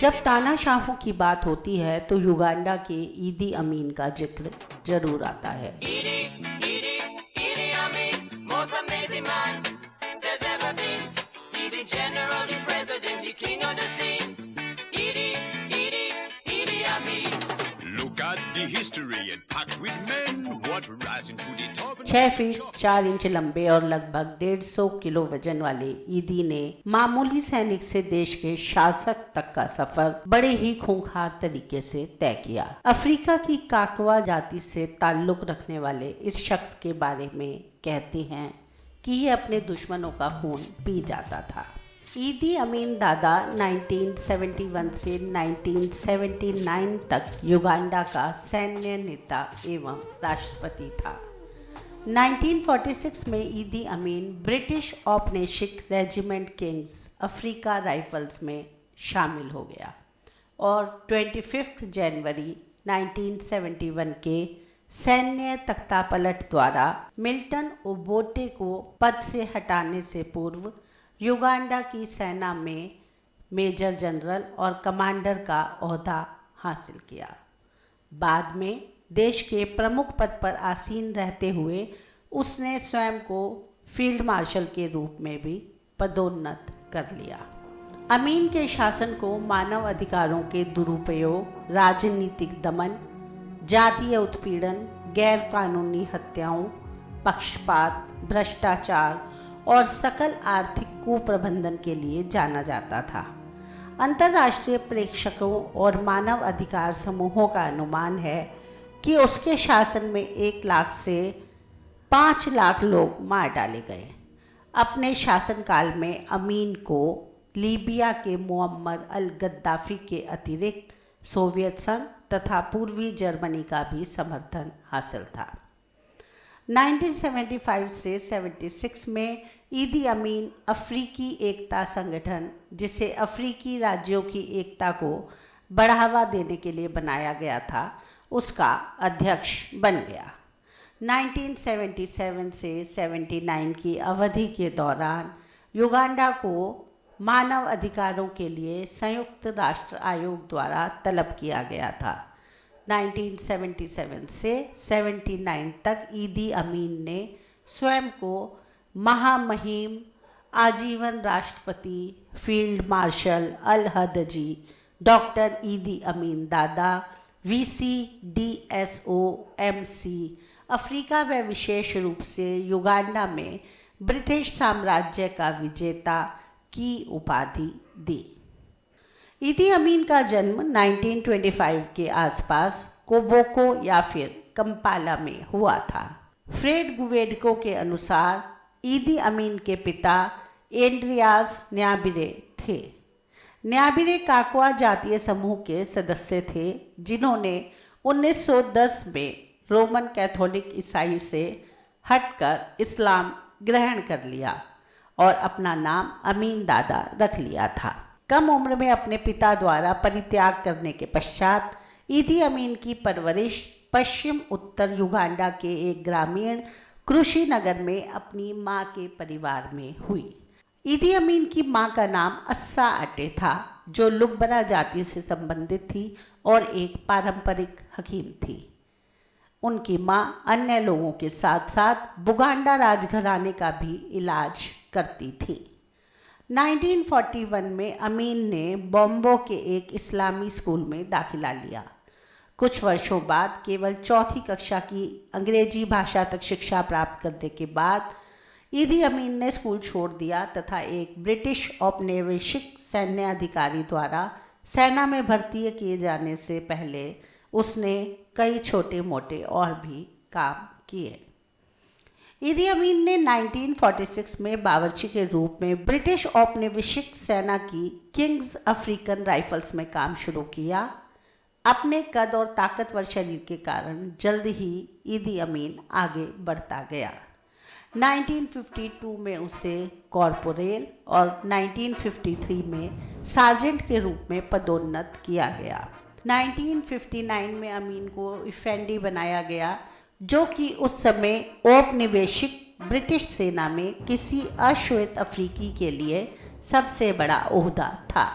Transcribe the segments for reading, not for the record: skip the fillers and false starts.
जब तानाशाहों की बात होती है तो युगांडा के ईदी अमीन का जिक्र जरूर आता है। छह फीट 4 इंच लंबे और लगभग 150 किलो वजन वाले ईदी ने मामूली सैनिक से देश के शासक तक का सफर बड़े ही खूंखार तरीके से तय किया। अफ्रीका की काकवा जाति से ताल्लुक रखने वाले इस शख्स के बारे में कहते हैं कि ये अपने दुश्मनों का खून पी जाता था। ईदी अमीन दादा 1971 से 1979 तक युगांडा का सैन्य नेता एवं राष्ट्रपति था। 1946 में ईदी अमीन ब्रिटिश औपनिवेशिक रेजिमेंट किंग्स अफ्रीका राइफल्स में शामिल हो गया और 25 जनवरी 1971 के सैन्य तख्तापलट द्वारा मिल्टन ओबोटे को पद से हटाने से पूर्व युगांडा की सेना में मेजर जनरल और कमांडर का ओहदा हासिल किया। बाद में देश के प्रमुख पद पर आसीन रहते हुए उसने स्वयं को फील्ड मार्शल के रूप में भी पदोन्नत कर लिया। अमीन के शासन को मानव अधिकारों के दुरुपयोग, राजनीतिक दमन, जातीय उत्पीड़न, गैर कानूनी हत्याओं, पक्षपात, भ्रष्टाचार और सकल आर्थिक कुप्रबंधन के लिए जाना जाता था। अंतर्राष्ट्रीय प्रेक्षकों और मानव अधिकार समूहों का अनुमान है कि उसके शासन में 1 लाख से 5 लाख लोग मार डाले गए। अपने शासनकाल में अमीन को लीबिया के मुअम्मर अल गद्दाफी के अतिरिक्त सोवियत संघ तथा पूर्वी जर्मनी का भी समर्थन हासिल था। 1975 से 76 में ईदी अमीन अफ्रीकी एकता संगठन, जिसे अफ्रीकी राज्यों की एकता को बढ़ावा देने के लिए बनाया गया था, उसका अध्यक्ष बन गया। 1977 से 79 की अवधि के दौरान युगांडा को मानव अधिकारों के लिए संयुक्त राष्ट्र आयोग द्वारा तलब किया गया था। 1977 से 79 तक ईदी अमीन ने स्वयं को महामहिम आजीवन राष्ट्रपति फील्ड मार्शल अल हदजी, डॉक्टर ईदी अमीन दादा, VCDSO MC, अफ्रीका व विशेष रूप से युगांडा में ब्रिटिश साम्राज्य का विजेता की उपाधि दी। ईदी अमीन का जन्म 1925 के आसपास कोबोको या फिर कंपाला में हुआ था। फ्रेड गुवेडको के अनुसार ईदी अमीन के पिता एंड्रियास न्याबिरे थे। न्याबिरे काकवा जातीय समूह के सदस्य थे जिन्होंने 1910 में रोमन कैथोलिक ईसाई से हटकर इस्लाम ग्रहण कर लिया और अपना नाम अमीन दादा रख लिया था। कम उम्र में अपने पिता द्वारा परित्याग करने के पश्चात ईदी अमीन की परवरिश पश्चिम उत्तर युगांडा के एक ग्रामीण कृषि नगर में अपनी मां के परिवार में हुई। ईदी अमीन की मां का नाम अस्सा अटे था, जो लुब्बरा जाति से संबंधित थी और एक पारंपरिक हकीम थी। उनकी मां अन्य लोगों के साथ साथ बुगांडा राजघराने का भी इलाज करती थी। 1941 में अमीन ने बॉम्बो के एक इस्लामी स्कूल में दाखिला लिया। कुछ वर्षों बाद केवल 4वीं कक्षा की अंग्रेजी भाषा तक शिक्षा प्राप्त करने के बाद ईदी अमीन ने स्कूल छोड़ दिया तथा एक ब्रिटिश औपनिवेशिक सैन्य अधिकारी द्वारा सेना में भर्ती किए जाने से पहले उसने कई छोटे मोटे और भी काम किए। ईदी अमीन ने 1946 में बावर्ची के रूप में ब्रिटिश औपनिवेशिक सेना की किंग्स अफ्रीकन राइफल्स में काम शुरू किया। अपने कद और ताकतवर शरीर के कारण जल्द ही ईदी अमीन आगे बढ़ता गया। 1952 में उसे कॉर्पोरेल और 1953 में सार्जेंट के रूप में पदोन्नत किया गया। 1959 में अमीन को इफेंडी बनाया गया, जो कि उस समय औपनिवेशिक ब्रिटिश सेना में किसी अश्वेत अफ्रीकी के लिए सबसे बड़ा ओहदा था।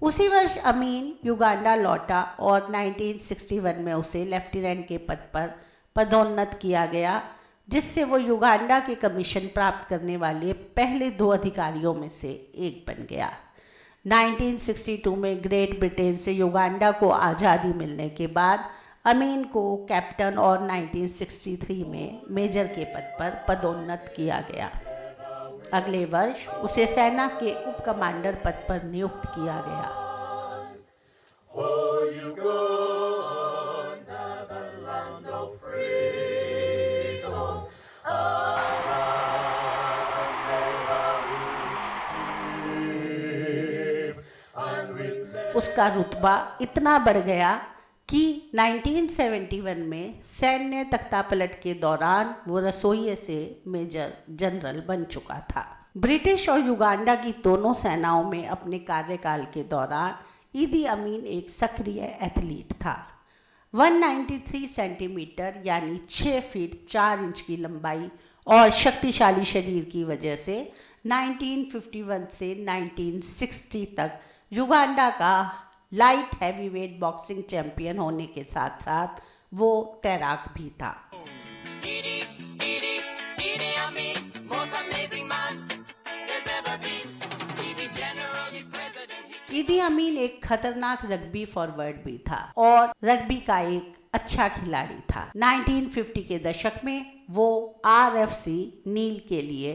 उसी वर्ष अमीन युगांडा लौटा और 1961 में उसे लेफ्टिनेंट के पद पर पदोन्नत किया गया, जिससे वो युगांडा के कमीशन प्राप्त करने वाले पहले 2 अधिकारियों में से एक बन गया। 1962 में ग्रेट ब्रिटेन से युगांडा को आज़ादी मिलने के बाद अमीन को कैप्टन और 1963 में मेजर के पद पर पदोन्नत किया गया। अगले वर्ष उसे सेना के उप कमांडर पद पर नियुक्त किया गया। उसका रुतबा इतना बढ़ गया कि 1971 में सैन्य तख्तापलट के दौरान वो रसोइये से मेजर जनरल बन चुका था। ब्रिटिश और युगांडा की दोनों सेनाओं में अपने कार्यकाल के दौरान ईदी अमीन एक सक्रिय एथलीट था। 193 सेंटीमीटर यानी 6 फीट 4 इंच की लंबाई और शक्तिशाली शरीर की वजह से 1951 से 1960 तक युगांडा का लाइट हैवीवेट बॉक्सिंग चैंपियन होने के साथ साथ वो तैराक भी था। ईदी अमीन एक खतरनाक रग्बी फॉरवर्ड भी था और रग्बी का एक अच्छा खिलाड़ी था। 1950 के दशक में वो RFC नील के लिए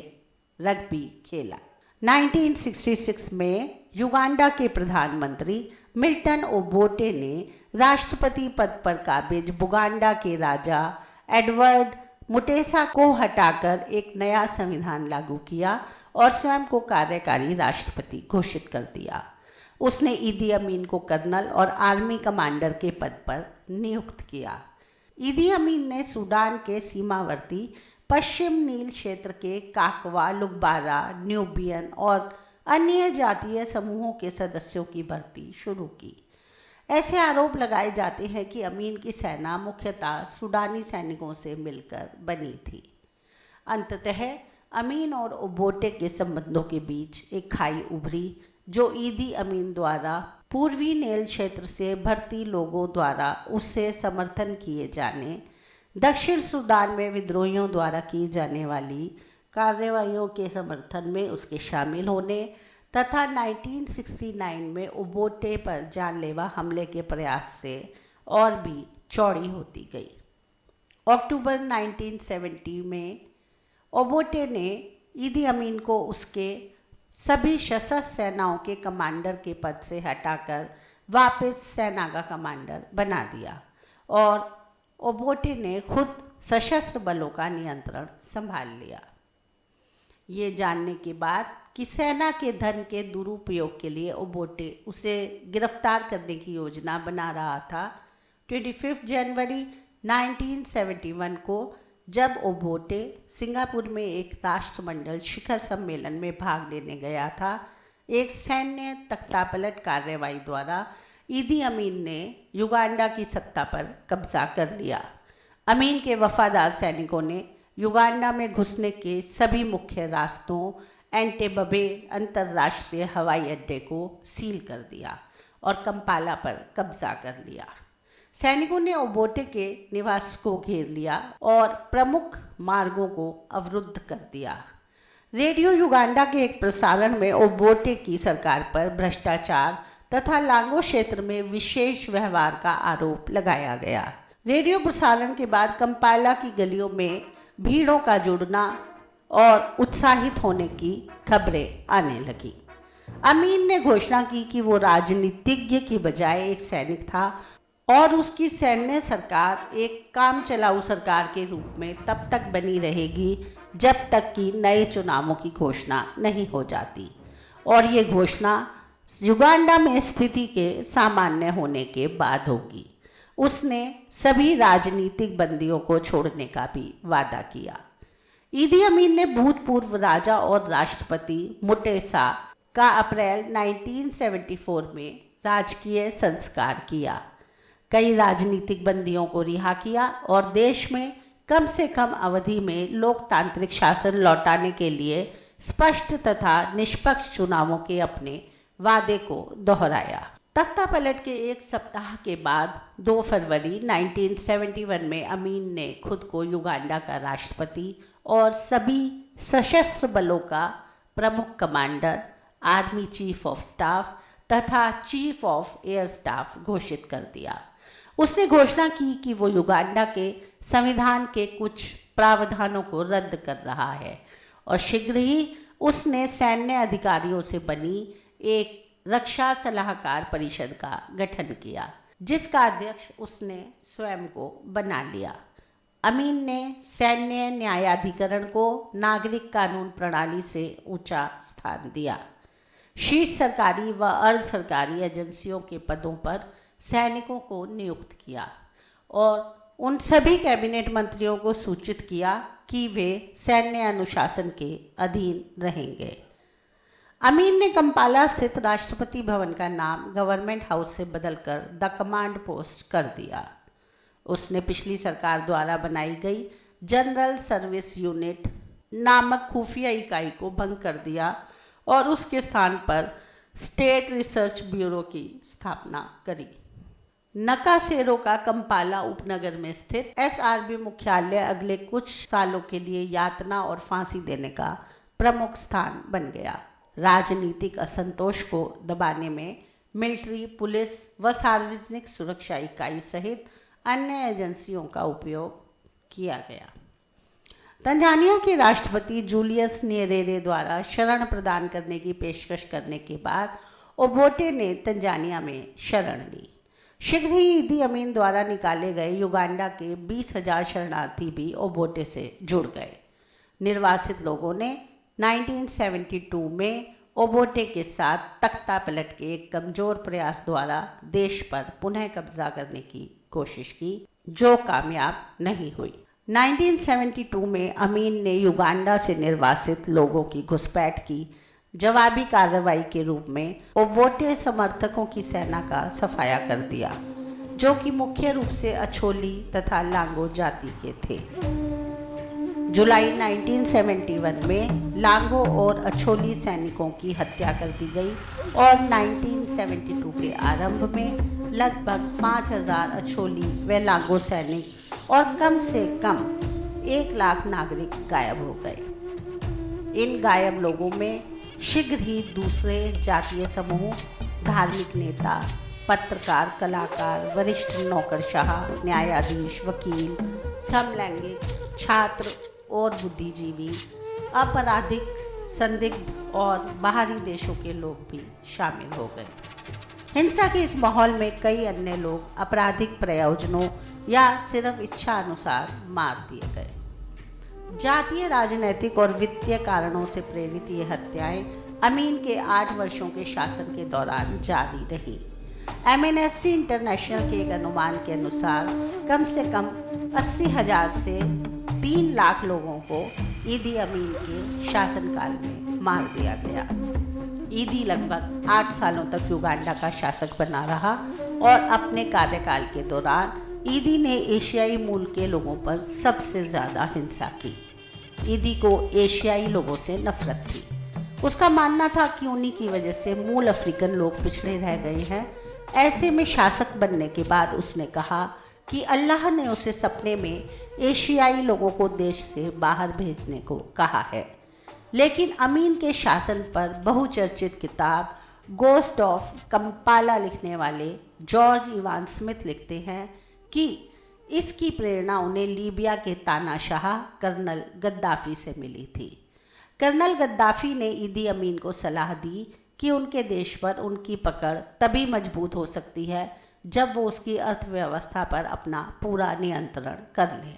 रग्बी खेला। 1966 में युगांडा के प्रधानमंत्री मिल्टन ओबोटे ने राष्ट्रपति पद पर काबिज बुगांडा के राजा एडवर्ड मुटेसा को हटाकर एक नया संविधान लागू किया और स्वयं को कार्यकारी राष्ट्रपति घोषित कर दिया। उसने ईदी अमीन को कर्नल और आर्मी कमांडर के पद पर नियुक्त किया। ईदी अमीन ने सूडान के सीमावर्ती पश्चिम नील क्षेत्र के काकवा, लुगबारा, न्यूबियन और अन्य जातीय समूहों के सदस्यों की भर्ती शुरू की। ऐसे आरोप लगाए जाते हैं कि अमीन की सेना मुख्यतः सूडानी सैनिकों से मिलकर बनी थी। अंततः अमीन और ओबोटे के संबंधों के बीच एक खाई उभरी, जो ईदी अमीन द्वारा पूर्वी नील क्षेत्र से भर्ती लोगों द्वारा उससे समर्थन किए जाने, दक्षिण सूडान में विद्रोहियों द्वारा की जाने वाली कार्रवाइयों के समर्थन में उसके शामिल होने तथा 1969 में ओबोटे पर जानलेवा हमले के प्रयास से और भी चौड़ी होती गई। अक्टूबर 1970 में ओबोटे ने ईदी अमीन को उसके सभी सशस्त्र सेनाओं के कमांडर के पद से हटाकर वापस सेना का कमांडर बना दिया और ओबोटे ने खुद सशस्त्र बलों का नियंत्रण संभाल लिया। ये जानने के बाद कि सेना के धन के दुरुपयोग के लिए ओबोटे उसे गिरफ्तार करने की योजना बना रहा था, 25 जनवरी 1971 को जब ओबोटे सिंगापुर में एक राष्ट्रमंडल शिखर सम्मेलन में भाग लेने गया था, एक सैन्य तख्तापलट कार्रवाई द्वारा ईदी अमीन ने युगांडा की सत्ता पर कब्जा कर लिया। अमीन के वफादार सैनिकों ने युगांडा में घुसने के सभी मुख्य रास्तों, एंटेबे अंतर्राष्ट्रीय हवाई अड्डे को सील कर दिया और कंपाला पर कब्जा कर लिया। सैनिकों ने ओबोटे के निवास को घेर लिया और प्रमुख मार्गों को अवरुद्ध कर दिया। रेडियो युगांडा के एक प्रसारण में ओबोटे की सरकार पर भ्रष्टाचार तथा लांगो क्षेत्र में विशेष व्यवहार का आरोप लगाया गया। रेडियो प्रसारण के बाद कंपाला की गलियों में भीड़ों का जुड़ना और उत्साहित होने की खबरें आने लगी। अमीन ने घोषणा की कि वो राजनीतिज्ञ की बजाय एक सैनिक था और उसकी सैन्य सरकार एक काम चलाऊ सरकार के रूप में तब तक बनी रहेगी जब तक कि नए चुनावों की घोषणा नहीं हो जाती, और ये घोषणा युगांडा में स्थिति के सामान्य होने के बाद होगी। उसने सभी राजनीतिक बंदियों को छोड़ने का भी वादा किया। ईदी अमीन ने भूतपूर्व राजा और राष्ट्रपति मुटेसा का अप्रैल 1974 में राजकीय संस्कार किया, कई राजनीतिक बंदियों को रिहा किया और देश में कम से कम अवधि में लोकतांत्रिक शासन लौटाने के लिए स्पष्ट तथा निष्पक्ष चुनावों के अपने वादे को दोहराया। तख्ता पलट के एक सप्ताह के बाद 2 फरवरी 1971 में अमीन ने खुद को युगांडा का राष्ट्रपति और सभी सशस्त्र बलों का प्रमुख commander, army chief of staff तथा चीफ ऑफ एयर स्टाफ घोषित कर दिया। उसने घोषणा की कि वो युगांडा के संविधान के कुछ प्रावधानों को रद्द कर रहा है और शीघ्र ही उसने सैन्य अधिकारियों से बनी एक रक्षा सलाहकार परिषद का गठन किया, जिसका अध्यक्ष उसने स्वयं को बना लिया। अमीन ने सैन्य न्यायाधिकरण को नागरिक कानून प्रणाली से ऊंचा स्थान दिया। शीर्ष सरकारी व अर्ध सरकारी एजेंसियों के पदों पर सैनिकों को नियुक्त किया और उन सभी कैबिनेट मंत्रियों को सूचित किया कि वे सैन्य अनुशासन के अधीन रहेंगे। अमीन ने कंपाला स्थित राष्ट्रपति भवन का नाम गवर्नमेंट हाउस से बदलकर द कमांड पोस्ट कर दिया। उसने पिछली सरकार द्वारा बनाई गई जनरल सर्विस यूनिट नामक खुफिया इकाई को भंग कर दिया और उसके स्थान पर स्टेट रिसर्च ब्यूरो की स्थापना करी। नकासेरो का कंपाला उपनगर में स्थित एसआरबी मुख्यालय अगले कुछ सालों के लिए यातना और फांसी देने का प्रमुख स्थान बन गया। राजनीतिक असंतोष को दबाने में मिलिट्री, पुलिस व सार्वजनिक सुरक्षा इकाई सहित अन्य एजेंसियों का उपयोग किया गया। तंजानिया के राष्ट्रपति जूलियस न्येरेरे द्वारा शरण प्रदान करने की पेशकश करने के बाद ओबोटे ने तंजानिया में शरण ली। शीघ्र ही ईदी अमीन द्वारा निकाले गए युगांडा के 20,000 शरणार्थी भी ओबोटे से जुड़ गए। निर्वासित लोगों ने 1972 में ओबोटे के साथ तख्ता पलट के एक कमजोर प्रयास द्वारा देश पर पुनः कब्जा करने की कोशिश की, जो कामयाब नहीं हुई। 1972 में अमीन ने युगांडा से निर्वासित लोगों की घुसपैठ की जवाबी कार्रवाई के रूप में ओबोटे समर्थकों की सेना का सफाया कर दिया, जो कि मुख्य रूप से अछोली तथा लांगो जाति के थे। जुलाई 1971 में लांगो और अछोली सैनिकों की हत्या कर दी गई और 1972 के आरंभ में लगभग 5,000 अछोली व लांगो सैनिक और कम से कम 1 लाख नागरिक गायब हो गए। इन गायब लोगों में शीघ्र ही दूसरे जातीय समूह, धार्मिक नेता, पत्रकार, कलाकार, वरिष्ठ नौकरशाह, न्यायाधीश, वकील, समलैंगिक, छात्र और बुद्धिजीवी, आपराधिक, संदिग्ध और बाहरी देशों के लोग भी शामिल हो गए। हिंसा के इस माहौल में कई अन्य लोग आपराधिक प्रयोजनों या सिर्फ इच्छा अनुसार मार दिए गए। जातीय, राजनैतिक और वित्तीय कारणों से प्रेरित ये हत्याएं अमीन के 8 वर्षों के शासन के दौरान जारी रहीं। एमनेस्टी इंटरनेशनल के एक अनुमान के अनुसार कम से कम 80,000 से 3 लाख लोगों को ईदी अमीन के शासनकाल में मार दिया गया। ईदी लगभग 8 सालों तक युगांडा का शासक बना रहा और अपने कार्यकाल के दौरान ईदी ने एशियाई मूल के लोगों पर सबसे ज़्यादा हिंसा की। ईदी को एशियाई लोगों से नफरत थी। उसका मानना था कि उन्हीं की वजह से मूल अफ्रीकन लोग पिछड़े रह गए हैं। ऐसे में शासक बनने के बाद उसने कहा कि अल्लाह ने उसे सपने में एशियाई लोगों को देश से बाहर भेजने को कहा है। लेकिन अमीन के शासन पर बहुचर्चित किताब गोस्ट ऑफ कंपाला लिखने वाले जॉर्ज इवान स्मिथ लिखते हैं कि इसकी प्रेरणा उन्हें लीबिया के तानाशाह कर्नल गद्दाफी से मिली थी। कर्नल गद्दाफी ने ईदी अमीन को सलाह दी कि उनके देश पर उनकी पकड़ तभी मजबूत हो सकती है जब वो उसकी अर्थव्यवस्था पर अपना पूरा नियंत्रण कर लें।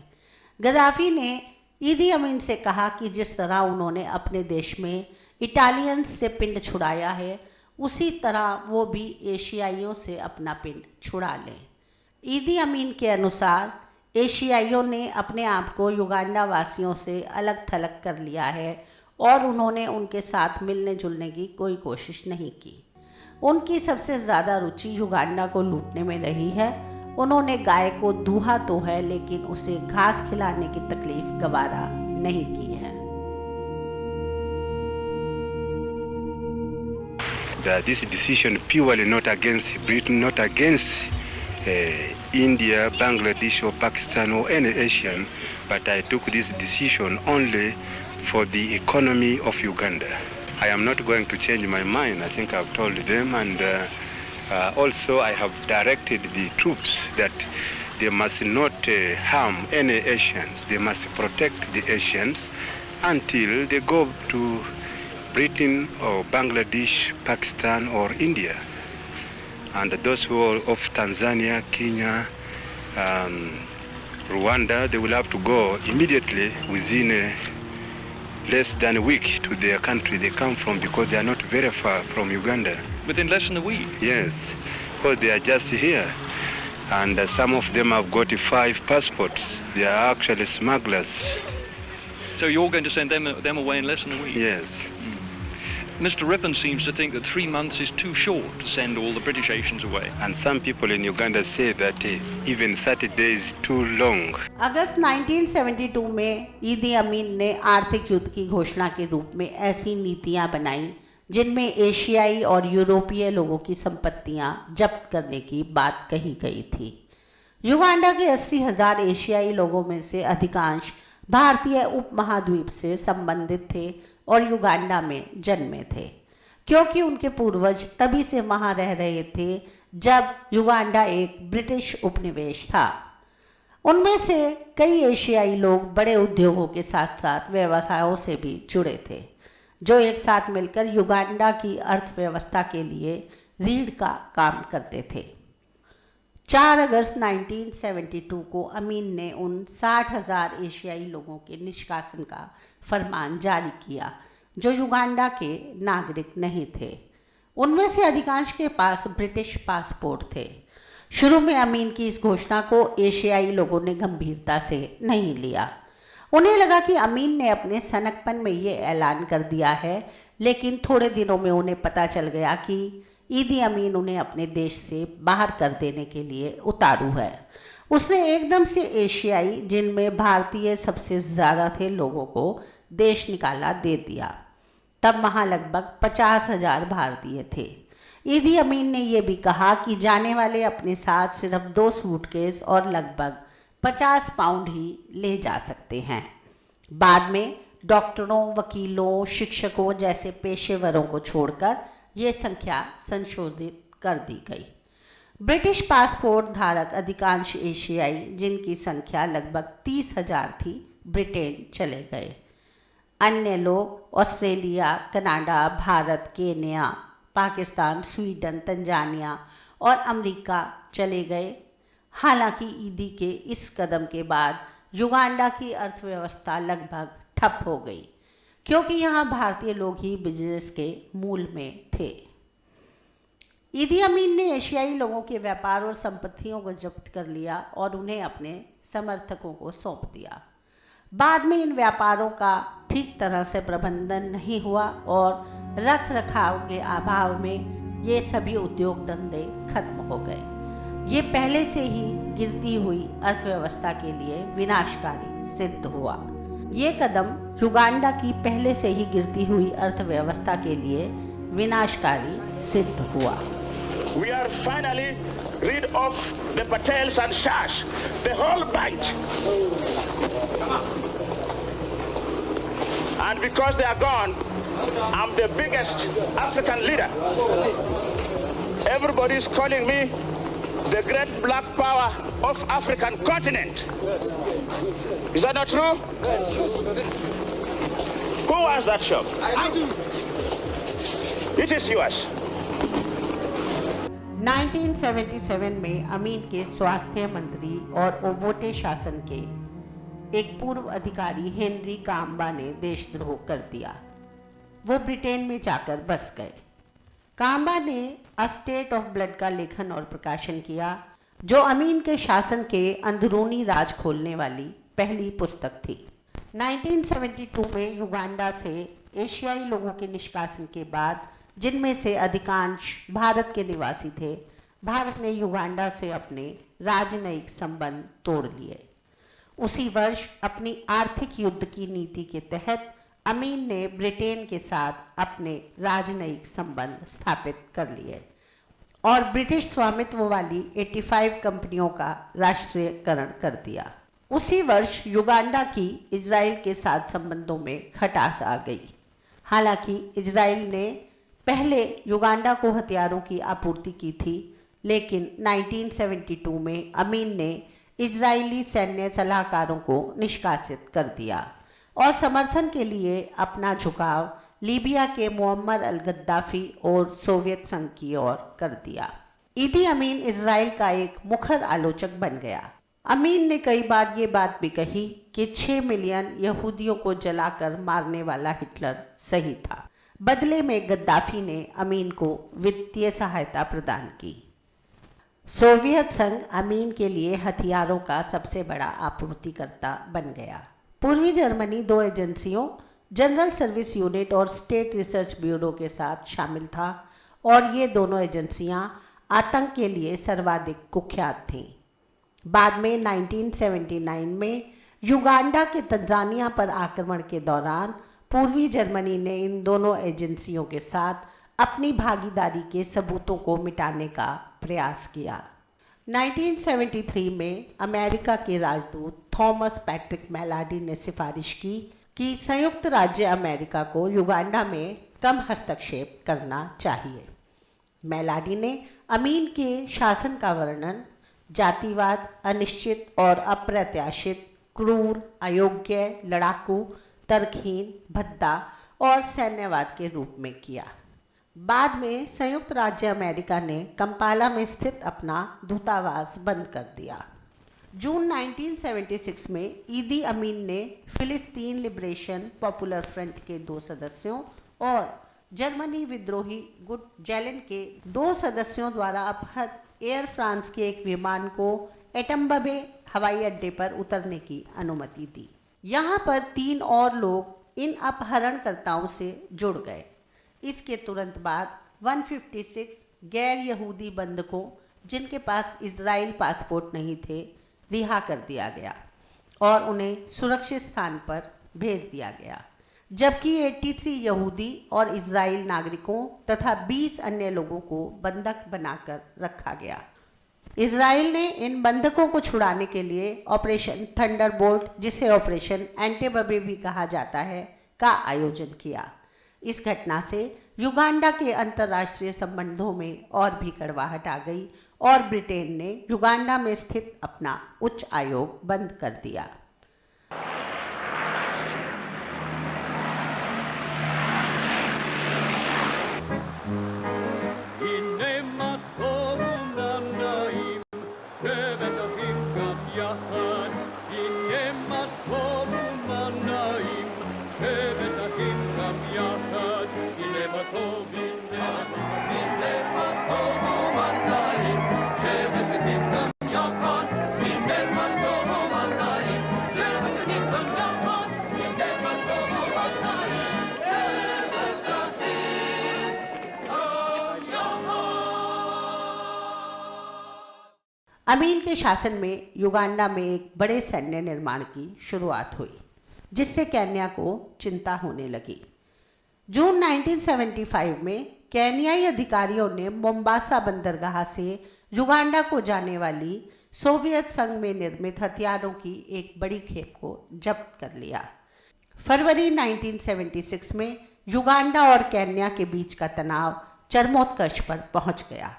गद्दाफी ने ईदी अमीन से कहा कि जिस तरह उन्होंने अपने देश में इटालियंस से पिंड छुड़ाया है, उसी तरह वो भी एशियाइयों से अपना पिंड छुड़ा लें। ईदी अमीन के अनुसार एशियाइयों ने अपने आप को युगांडा वासियों से अलग थलग कर लिया है और उन्होंने उनके साथ मिलने जुलने की कोई कोशिश नहीं की। उनकी सबसे ज़्यादा रुचि युगांडा को लूटने में रही है। उन्होंने गाय को दूहा तो है, लेकिन उसे घास खिलाने की तकलीफ गवारा नहीं की है। this decision purely not against Britain, not against India, Bangladesh or Pakistan or any Asian, but I took this decision only for the economy of Uganda. I am not going to change my mind. I think I've told them, and also I have directed the troops that they must not harm any Asians. They must protect the Asians until they go to Britain or Bangladesh, Pakistan or India. And those who are of Tanzania, Kenya, Rwanda, they will have to go immediately within less than a week to their country they come from, because they are not very far from Uganda. Within less than a week? Yes, because they are just here. And some of them have got 5 passports. They are actually smugglers. So you're going to send them away in less than a week? Yes. Mr. Rippon seems to think that 3 months is too short to send all the British Asians away. And some people in Uganda say that even 30 days is too long. अगस्त 1972 में ईदी अमीन ने आर्थिक युद्ध की घोषणा के रूप में ऐसी नीतियां बनाई जिनमें एशियाई और यूरोपीय लोगों की संपत्तियां जब्त करने की बात कही गई थी। युगांडा के 80,000 एशियाई लोगों में से अधिकांश भारतीय उपमहाद्वीप से संबंधित थे और युगांडा में जन्मे थे, क्योंकि उनके पूर्वज तभी से वहाँ रह रहे थे जब युगांडा एक ब्रिटिश उपनिवेश था। उनमें से कई एशियाई लोग बड़े उद्योगों के साथ साथ व्यवसायों से भी जुड़े थे, जो एक साथ मिलकर युगांडा की अर्थव्यवस्था के लिए रीढ़ का काम करते थे। 4 अगस्त 1972 को अमीन ने उन 60,000 एशियाई लोगों के निष्कासन का फरमान जारी किया जो युगांडा के नागरिक नहीं थे। उनमें से अधिकांश के पास ब्रिटिश पासपोर्ट थे। शुरू में अमीन की इस घोषणा को एशियाई लोगों ने गंभीरता से नहीं लिया। उन्हें लगा कि अमीन ने अपने सनकपन में ये ऐलान कर दिया है, लेकिन थोड़े दिनों में उन्हें पता चल गया कि ईदी अमीन उन्हें अपने देश से बाहर कर देने के लिए उतारू है। उसने एकदम से एशियाई, जिनमें भारतीय सबसे ज़्यादा थे, लोगों को देश निकाला दे दिया। तब वहाँ लगभग 50,000 भारतीय थे। ईदी अमीन ने यह भी कहा कि जाने वाले अपने साथ सिर्फ 2 सूटकेस और लगभग 50 पाउंड ही ले जा सकते हैं। बाद में डॉक्टरों, वकीलों, शिक्षकों जैसे पेशेवरों को छोड़कर ये संख्या संशोधित कर दी गई। ब्रिटिश पासपोर्ट धारक अधिकांश एशियाई, जिनकी संख्या लगभग 30,000 थी, ब्रिटेन चले गए। अन्य लोग Australia, Canada, Bharat, Kenya, Pakistan, Sweden, Tanzania और अमेरिका चले गए। हालांकि ईदी के इस कदम के बाद युगांडा की अर्थव्यवस्था लगभग ठप हो गई, क्योंकि यहाँ भारतीय लोग ही बिजनेस के मूल में थे। ईदी अमीन ने एशियाई लोगों के व्यापार और संपत्तियों को जब्त कर लिया और उन्हें अपने समर्थकों को सौंप दिया। बाद में इन व्यापारों का ठीक तरह से प्रबंधन नहीं हुआ और रख रखाव के अभाव में ये सभी उद्योग धंधे खत्म हो गए। ये पहले से ही गिरती हुई अर्थव्यवस्था के लिए विनाशकारी सिद्ध हुआ। ये कदम युगांडा की पहले से ही गिरती हुई अर्थव्यवस्था के लिए विनाशकारी सिद्ध हुआ। We are finally rid of the Patels and Shahs, the whole bunch. And because they are gone, I'm the biggest African leader. Everybody is calling me the great black power of African continent. Is that not true? Who wants that shop? I do. It is yours. 1977 में अमीन के स्वास्थ्य मंत्री और Obote शासन के एक पूर्व अधिकारी हेनरी काम्बा ने देशद्रोह कर दिया। वो ब्रिटेन में जाकर बस गए। काम्बा ने अ स्टेट ऑफ ब्लड का लेखन और प्रकाशन किया, जो अमीन के शासन के अंदरूनी राज खोलने वाली पहली पुस्तक थी। 1972 में युगांडा से एशियाई लोगों के निष्कासन के बाद, जिनमें से अधिकांश भारत के निवासी थे, भारत ने युगांडा से अपने राजनयिक संबंध तोड़ लिए। उसी वर्ष अपनी आर्थिक युद्ध की नीति के तहत अमीन ने ब्रिटेन के साथ अपने राजनयिक संबंध स्थापित कर लिए और ब्रिटिश स्वामित्व वाली 85 कंपनियों का राष्ट्रीयकरण कर दिया। उसी वर्ष युगांडा की इजराइल के साथ संबंधों में खटास आ गई। हालांकि इजराइल ने पहले युगांडा को हथियारों की आपूर्ति की थी, लेकिन 1972 में अमीन ने इजरायली सैन्य सलाहकारों को निष्कासित कर दिया और समर्थन के लिए अपना झुकाव लीबिया के मुअम्मर अल गद्दाफी और सोवियत संघ की ओर कर दिया। ईदी अमीन इजराइल का एक मुखर आलोचक बन गया। अमीन ने कई बार ये बात भी कही कि 6 मिलियन यहूदियों को जलाकर मारने वाला हिटलर सही था। बदले में गद्दाफी ने अमीन को वित्तीय सहायता प्रदान की। सोवियत संघ अमीन के लिए हथियारों का सबसे बड़ा आपूर्तिकर्ता बन गया। पूर्वी जर्मनी 2 एजेंसियों जनरल सर्विस यूनिट और स्टेट रिसर्च ब्यूरो के साथ शामिल था और ये दोनों एजेंसियां आतंक के लिए सर्वाधिक कुख्यात थीं। बाद में 1979 में युगांडा के तंजानिया पर आक्रमण के दौरान पूर्वी जर्मनी ने इन दोनों एजेंसियों के साथ अपनी भागीदारी के सबूतों को मिटाने का प्रयास किया। 1973 में अमेरिका के राजदूत थॉमस पैट्रिक मेलाडी ने सिफारिश की कि संयुक्त राज्य अमेरिका को युगांडा में कम हस्तक्षेप करना चाहिए। मेलाडी ने अमीन के शासन का वर्णन जातिवाद, अनिश्चित और अप्रत्याशित, क्रूर, अयोग्य, लड़ाकू, तर्कहीन, भद्दा और सैन्यवाद के रूप में किया। बाद में संयुक्त राज्य अमेरिका ने कंपाला में स्थित अपना दूतावास बंद कर दिया। जून 1976 में ईदी अमीन ने फिलिस्तीन लिबरेशन पॉपुलर फ्रंट के 2 सदस्यों और जर्मनी विद्रोही गुट जैलेन के 2 सदस्यों द्वारा अपहृत एयर फ्रांस के एक विमान को एटम्बे हवाई अड्डे पर उतरने की अनुमति दी। यहाँ पर 3 और लोग इन अपहरणकर्ताओं से जुड़ गए। इसके तुरंत बाद 156 गैर यहूदी बंधकों जिनके पास इजराइल पासपोर्ट नहीं थे रिहा कर दिया गया और उन्हें सुरक्षित स्थान पर भेज दिया गया, जबकि 83 यहूदी और इजराइल नागरिकों तथा 20 अन्य लोगों को बंधक बनाकर रखा गया। इजराइल ने इन बंधकों को छुड़ाने के लिए ऑपरेशन थंडरबोल्ट, जिसे ऑपरेशन एंटेबे भी कहा जाता है, का आयोजन किया। इस घटना से युगांडा के अंतर्राष्ट्रीय संबंधों में और भी कड़वाहट आ गई और ब्रिटेन ने युगांडा में स्थित अपना उच्च आयोग बंद कर दिया। अमीन के शासन में युगांडा में एक बड़े सैन्य निर्माण की शुरुआत हुई, जिससे केन्या को चिंता होने लगी। जून 1975 में केन्याई अधिकारियों ने मोम्बासा बंदरगाह से युगांडा को जाने वाली सोवियत संघ में निर्मित हथियारों की एक बड़ी खेप को जब्त कर लिया। फरवरी 1976 में युगांडा और केन्या के बीच का तनाव चरमोत्कर्ष पर पहुंच गया।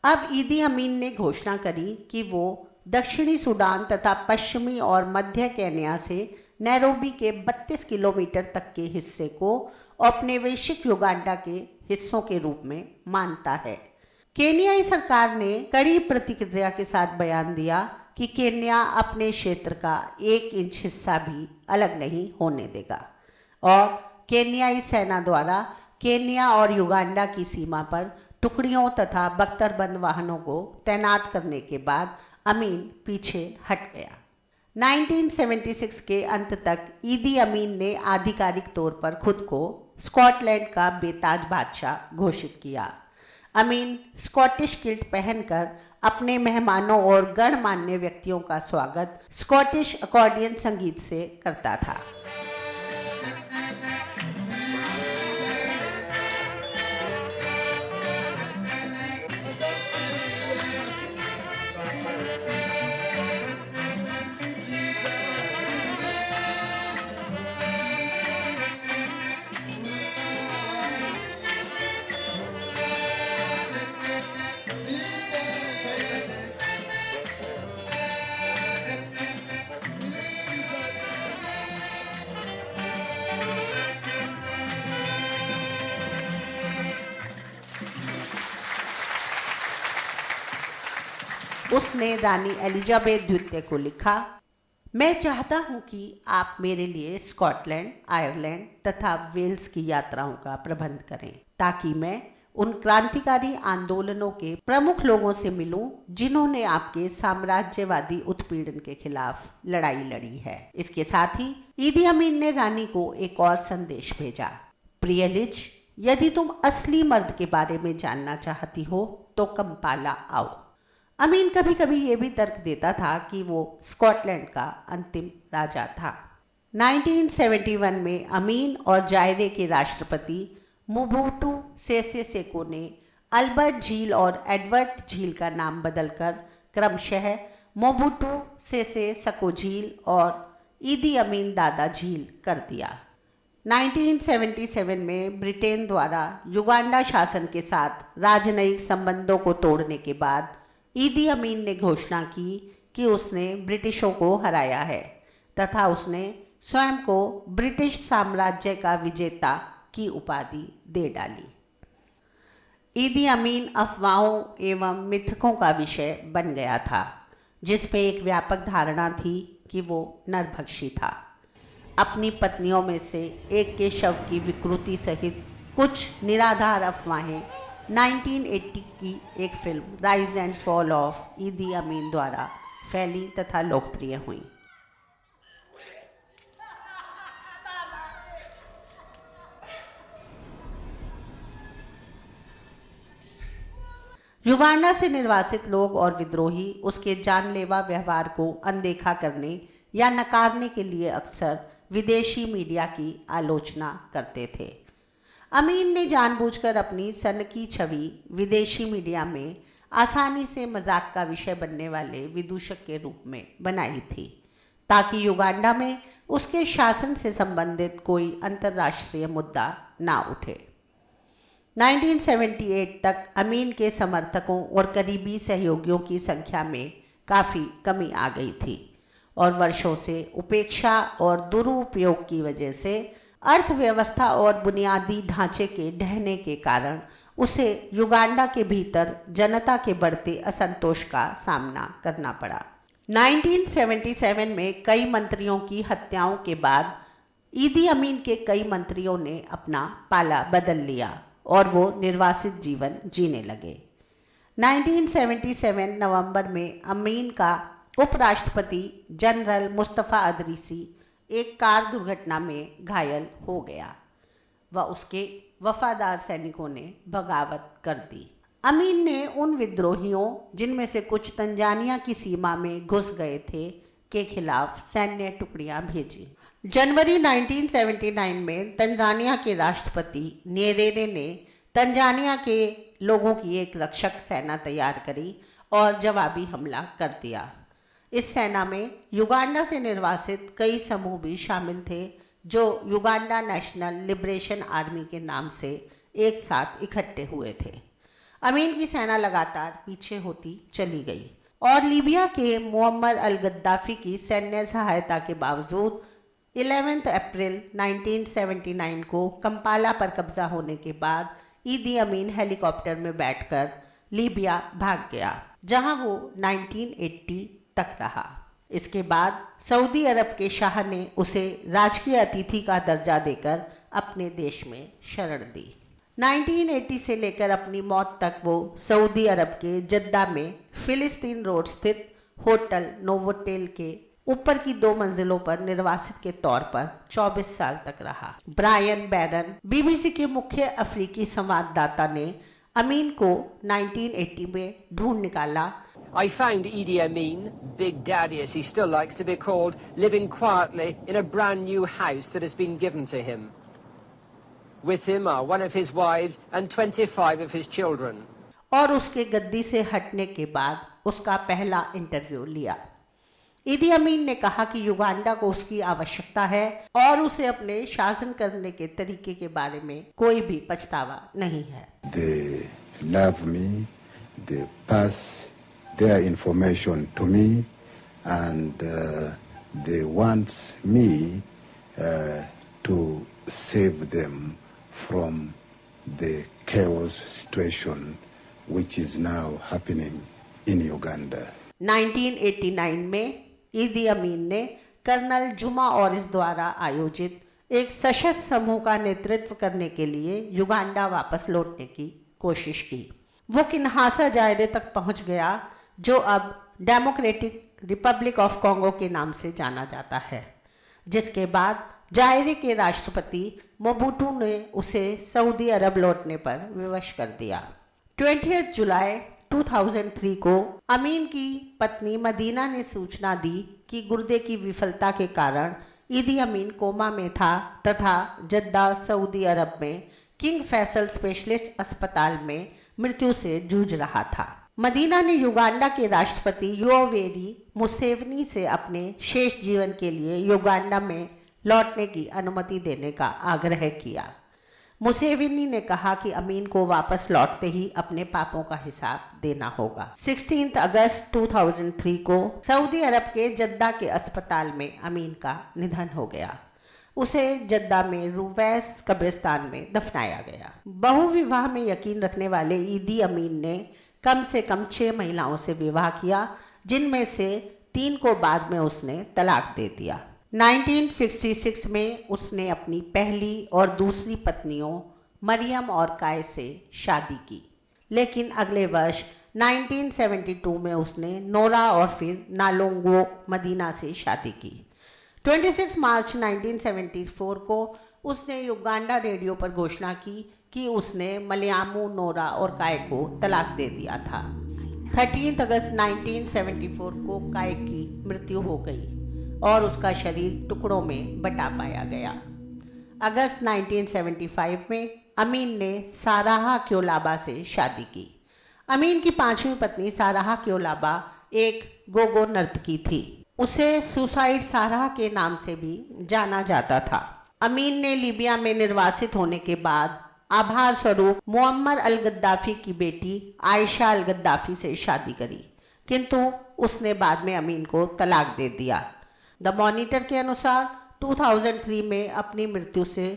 अब ईदी अमीन ने घोषणा करी कि वो दक्षिणी सूडान तथा पश्चिमी और मध्य केन्या से नैरोबी के 32 किलोमीटर तक के हिस्से को औपनिवेशिक युगांडा के हिस्सों के रूप में मानता है। केन्याई सरकार ने कड़ी प्रतिक्रिया के साथ बयान दिया कि केन्या अपने क्षेत्र का 1 इंच हिस्सा भी अलग नहीं होने देगा और केन्याई सेना द्वारा केन्या और युगांडा की सीमा पर टुकड़ियों तथा बख्तरबंद वाहनों को तैनात करने के बाद अमीन पीछे हट गया। 1976 के अंत तक ईदी अमीन ने आधिकारिक तौर पर खुद को स्कॉटलैंड का बेताज बादशाह घोषित किया। अमीन स्कॉटिश किल्ट पहनकर अपने मेहमानों और गणमान्य व्यक्तियों का स्वागत स्कॉटिश अकॉर्डियन संगीत से करता था। उसने रानी एलिजाबेथ द्वितीय को लिखा, मैं चाहता हूं कि आप मेरे लिए स्कॉटलैंड, आयरलैंड तथा वेल्स की यात्राओं का प्रबंध करें ताकि मैं उन क्रांतिकारी आंदोलनों के प्रमुख लोगों से मिलूं जिन्होंने आपके साम्राज्यवादी उत्पीड़न के खिलाफ लड़ाई लड़ी है। इसके साथ ही ईदी अमीन ने रानी को एक और संदेश भेजा, प्रिय लिज, यदि तुम असली मर्द के बारे में जानना चाहती हो तो कंपाला आओ। अमीन कभी कभी ये भी तर्क देता था कि वो स्कॉटलैंड का अंतिम राजा था। 1971 में अमीन और जायरे के राष्ट्रपति मोबुटू सेसे सेको ने अल्बर्ट झील और एडवर्ड झील का नाम बदलकर क्रमशः मोबुटू सेसे सको झील और ईदी अमीन दादा झील कर दिया। 1977 में ब्रिटेन द्वारा युगांडा शासन के साथ राजनयिक संबंधों को तोड़ने के बाद ईदी अमीन ने घोषणा की कि उसने ब्रिटिशों को हराया है तथा उसने स्वयं को ब्रिटिश साम्राज्य का विजेता की उपाधि दे डाली। ईदी अमीन अफवाहों एवं मिथकों का विषय बन गया था, जिस पे एक व्यापक धारणा थी कि वो नरभक्षी था। अपनी पत्नियों में से एक के शव की विकृति सहित कुछ निराधार अफवाहें 1980 की एक film rise and fall of ईदी अमीन द्वारा फैली तथा लोकप्रिय हुई। युगांडा से निर्वासित लोग और विद्रोही उसके जानलेवा व्यवहार को अनदेखा करने या नकारने के लिए अक्सर विदेशी मीडिया की आलोचना करते थे। अमीन ने जानबूझकर अपनी सनकी छवि विदेशी मीडिया में आसानी से मजाक का विषय बनने वाले विदूषक के रूप में बनाई थी, ताकि युगांडा में उसके शासन से संबंधित कोई अंतर्राष्ट्रीय मुद्दा ना उठे। 1978 तक अमीन के समर्थकों और करीबी सहयोगियों की संख्या में काफ़ी कमी आ गई थी और वर्षों से उपेक्षा और दुरुपयोग की वजह से अर्थव्यवस्था और बुनियादी ढांचे के ढहने के कारण उसे युगांडा के भीतर जनता के बढ़ते असंतोष का सामना करना पड़ा। 1977 में कई मंत्रियों की हत्याओं के बाद ईदी अमीन के कई मंत्रियों ने अपना पाला बदल लिया और वो निर्वासित जीवन जीने लगे। 1977 नवंबर में अमीन का उपराष्ट्रपति जनरल मुस्तफ़ा अदरीसी एक कार दुर्घटना में घायल हो गया व उसके वफादार सैनिकों ने बगावत कर दी। अमीन ने उन विद्रोहियों, जिनमें से कुछ तंजानिया की सीमा में घुस गए थे, के खिलाफ सैन्य टुकड़ियां भेजी। जनवरी 1979 में तंजानिया के राष्ट्रपति न्येरेरे ने तंजानिया के लोगों की एक रक्षक सेना तैयार करी और जवाबी हमला कर दिया। इस सेना में युगांडा से निर्वासित कई समूह भी शामिल थे, जो युगांडा नेशनल लिबरेशन आर्मी के नाम से एक साथ इकट्ठे हुए थे। अमीन की सेना लगातार पीछे होती चली गई और लीबिया के मुअम्मर अल गद्दाफी की सैन्य सहायता के बावजूद 11 अप्रैल 1979 को कंपाला पर कब्जा होने के बाद ईदी अमीन हेलीकॉप्टर में बैठकर लीबिया भाग गया, जहां वो 1980 तक रहा। इसके बाद सऊदी अरब के शाह ने उसे राजकीय अतिथि का दर्जा देकर अपने देश में शरण दी। 1980 से लेकर अपनी मौत तक वो सऊदी अरब के जद्दा में फिलिस्तीन रोड स्थित होटल नोवोटेल के ऊपर की 2 मंजिलों पर निर्वासित के तौर पर 24 साल तक रहा। ब्रायन बैरन, बीबीसी के मुख्य अफ्रीकी संवाददाता ने अमीन को 1980 में ढूंढ निकाला। I found Idi Amin, Big Daddy as he still likes to be called, living quietly in a brand new house that has been given to him. With him are one of his wives and 25 of his children. और उसके गद्दी से हटने के बाद उसका पहला interview लिया। ईदी अमीन ने कहा कि युगांडा को उसकी आवश्यकता है और उसे अपने शासन करने के तरीके के बारे में कोई भी पछतावा नहीं है। They love me, they pass their information to me, and they want me to save them from the chaos situation which is now happening in Uganda. 1989 में ईदी अमीन ने कर्नल जुमा ओरिस द्वारा आयोजित एक सशस्त्र समूह का नेतृत्व करने के लिए युगांडा वापस लौटने की कोशिश की। वो किन्हासा जायरे तक पहुंच गया, जो अब डेमोक्रेटिक रिपब्लिक ऑफ कॉन्गो के नाम से जाना जाता है, जिसके बाद जायरे के राष्ट्रपति मोबुटू ने उसे सऊदी अरब लौटने पर विवश कर दिया। 20 जुलाई 2003 को अमीन की पत्नी मदीना ने सूचना दी कि गुर्दे की विफलता के कारण ईदी अमीन कोमा में था तथा जद्दा सऊदी अरब में किंग फैसल स्पेशलिस्ट अस्पताल में मृत्यु से जूझ रहा था। मदीना ने युगांडा के राष्ट्रपति योवेरी मुसेवनी से अपने शेष जीवन के लिए युगांडा में लौटने की अनुमति देने का आग्रह किया। मुसेविनी ने कहा कि अमीन को वापस लौटते ही अपने पापों का हिसाब देना होगा। 16 अगस्त 2003 को सऊदी अरब के जद्दा के अस्पताल में अमीन का निधन हो गया। उसे जद्दा में रुवैस कब्रिस्तान में दफनाया गया। बहुविवाह में यकीन रखने वाले ईदी अमीन ने कम से कम 6 महिलाओं से विवाह किया, जिनमें से 3 को बाद में उसने तलाक दे दिया। 1966 में उसने अपनी पहली और दूसरी पत्नियों मरियम और काय से शादी की, लेकिन अगले वर्ष 1972 में उसने नोरा और फिर नालोंगो मदीना से शादी की। 26 मार्च 1974 को उसने युगांडा रेडियो पर घोषणा की कि उसने मलयामू, नोरा और काय को तलाक दे दिया था। 13 अगस्त 1974 को काय की मृत्यु हो गई और उसका शरीर टुकड़ों में बटा पाया गया। अगस्त 1975 में अमीन ने साराहा क्योलाबा से शादी की। अमीन की 5वीं पत्नी साराहा क्योलाबा एक गोगो नर्तकी थी। उसे सुसाइड साराहा के नाम से भी जाना जाता था। अमीन ने लीबिया में निर्वासित होने के बाद आभार स्वरूप मुअम्मर अल गद्दाफी की बेटी आयशा अल गद्दाफी से शादी करी, किंतु उसने बाद में अमीन को तलाक दे दिया। द मॉनिटर के अनुसार 2003 में अपनी मृत्यु से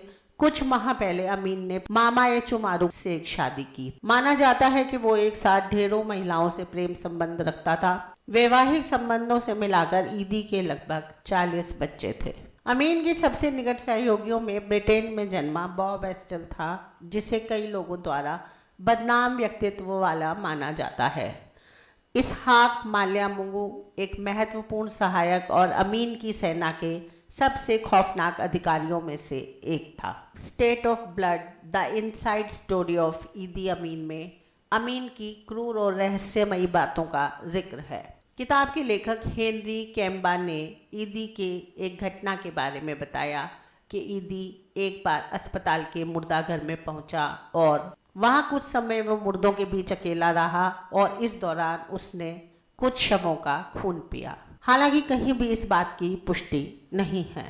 कुछ माह पहले अमीन ने मामाए चुमारू से एक शादी की। माना जाता है कि वो एक साथ ढेरों महिलाओं से प्रेम संबंध रखता था। वैवाहिक संबंधों से मिलाकर ईदी के लगभग 40 बच्चे थे। अमीन के सबसे निकट सहयोगियों में ब्रिटेन में जन्मा बॉब एस्टल था, जिसे कई लोगों द्वारा बदनाम व्यक्तित्व वाला माना जाता है। इसहाक माल्यामुंगू एक महत्वपूर्ण सहायक और अमीन की सेना के सबसे खौफनाक अधिकारियों में से एक था। State of blood the inside story of ईदी अमीन में अमीन की क्रूर और रहस्यमयी बातों का जिक्र है। किताब के लेखक हेनरी कैम्बा ने ईदी के एक घटना के बारे में बताया कि ईदी एक बार अस्पताल के मुर्दाघर में पहुंचा और वहाँ कुछ समय वो मुर्दों के बीच अकेला रहा और इस दौरान उसने कुछ शवों का खून पिया। हालांकि कहीं भी इस बात की पुष्टि नहीं है।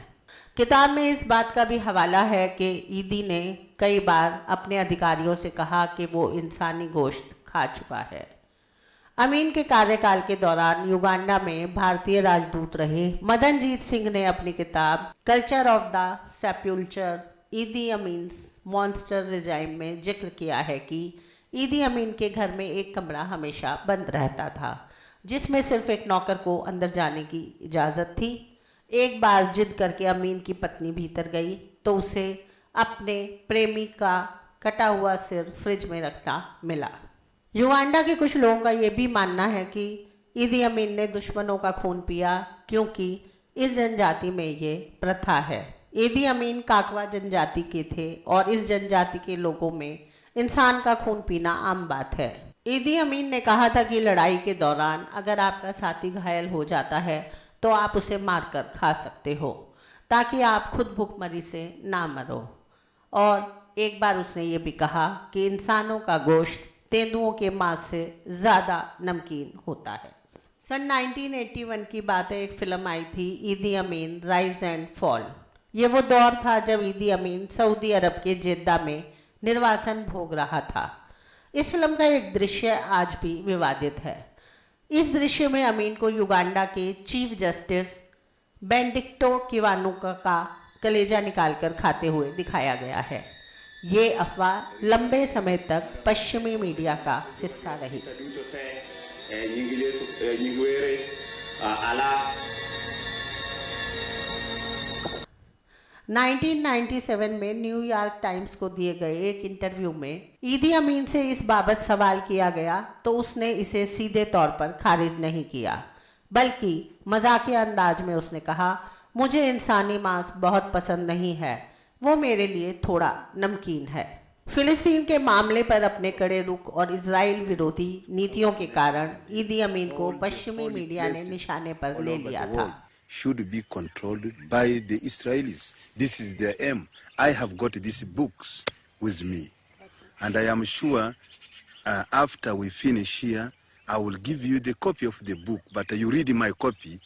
किताब में इस बात का भी हवाला है कि ईदी ने कई बार अपने अधिकारियों से कहा कि वो इंसानी गोश्त खा चुका है। अमीन के कार्यकाल के दौरान युगांडा में भारतीय राजदूत रहे मदनजीत सिंह ने अपनी किताब कल्चर ऑफ द सेप्युल्चर ईदी अमीन्स मॉन्स्टर रिजाइम में जिक्र किया है कि ईदी अमीन के घर में एक कमरा हमेशा बंद रहता था, जिसमें सिर्फ एक नौकर को अंदर जाने की इजाज़त थी। एक बार जिद करके अमीन की पत्नी भीतर गई तो उसे अपने प्रेमी का कटा हुआ सिर फ्रिज में रखना मिला। युगांडा के कुछ लोगों का ये भी मानना है कि ईदी अमीन ने दुश्मनों का खून पिया, क्योंकि इस जनजाति में ये प्रथा है। ईदी अमीन काकवा जनजाति के थे और इस जनजाति के लोगों में इंसान का खून पीना आम बात है। ईदी अमीन ने कहा था कि लड़ाई के दौरान अगर आपका साथी घायल हो जाता है तो आप उसे मारकर खा सकते हो, ताकि आप खुद भूखमरी से ना मरो। और एक बार उसने ये भी कहा कि इंसानों का गोश्त तेंदुओं के मांस से ज़्यादा नमकीन होता है। सन 1981 की बात है, एक फिल्म आई थी ईदी अमीन राइज एंड फॉल। ये वो दौर था जब ईदी अमीन सऊदी अरब के जेद्दा में निर्वासन भोग रहा था। इस फिल्म का एक दृश्य आज भी विवादित है। इस दृश्य में अमीन को युगांडा के चीफ जस्टिस बेनेडिक्टो किवानुका का कलेजा निकालकर खाते हुए दिखाया गया है। ये अफवाह लंबे समय तक पश्चिमी मीडिया का हिस्सा रही। ala 1997 में न्यूयॉर्क टाइम्स को दिए गए एक इंटरव्यू में ईदी अमीन से इस बाबत सवाल किया गया तो उसने इसे सीधे तौर पर खारिज नहीं किया, बल्कि मजाकिया अंदाज में उसने कहा, मुझे इंसानी मांस बहुत पसंद नहीं है, वो मेरे लिए थोड़ा नमकीन है। फिलिस्तीन के मामले पर अपने कड़े रुख और इजराइल विरोधी नीतियों के कारण ईदी अमीन को पश्चिमी मीडिया ने निशाने पर ले लिया था। Should be controlled by the Israelis. This is their aim. I have got these books with me, and I am sure after we finish here, I will give you the copy of the book. But you read my copy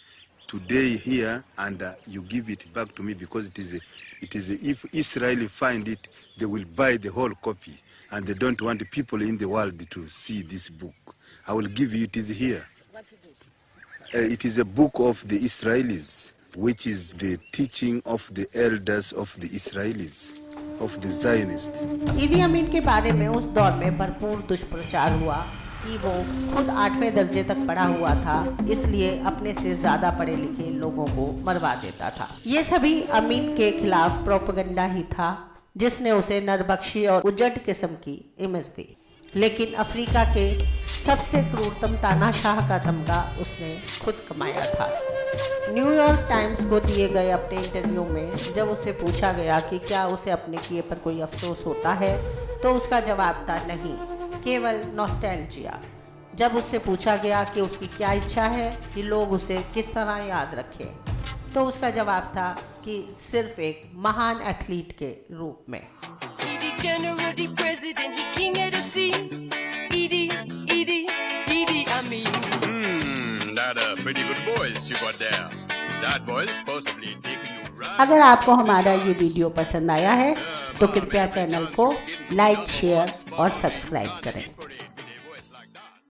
today here, and you give it back to me because it is if Israel find it, they will buy the whole copy, and they don't want people in the world to see this book. I will give you. It is here. What's the book? It is a book of the Israelis, which is the teaching of the elders of the Israelis, of the Zionists. ईदी अमीन के बारे में उस दौर में भरपूर दुष्प्रचार हुआ कि वो खुद 8वें दर्जे तक पढ़ा हुआ था, इसलिए अपने से ज्यादा पढ़े लिखे लोगों को मरवा देता था। ये सभी अमीन के खिलाफ प्रोपेगेंडा ही था जिसने उसे नरबख्शी और उजड़ किस्म की इमेज दी। लेकिन अफ्रीका के सबसे क्रूरतम तानाशाह का तमगा उसने खुद कमाया था। न्यूयॉर्क टाइम्स को दिए गए अपने इंटरव्यू में जब उससे पूछा गया कि क्या उसे अपने किए पर कोई अफसोस होता है, तो उसका जवाब था नहीं, केवल नॉस्टैल्जिया। जब उससे पूछा गया कि उसकी क्या इच्छा है कि लोग उसे किस तरह याद रखें, तो उसका जवाब था कि सिर्फ एक महान एथलीट के रूप में। Pretty good voice you got there. That voice possibly taking you right. अगर आपको हमारा ये वीडियो पसंद आया है तो कृपया चैनल को लाइक, शेयर और सब्सक्राइब करें।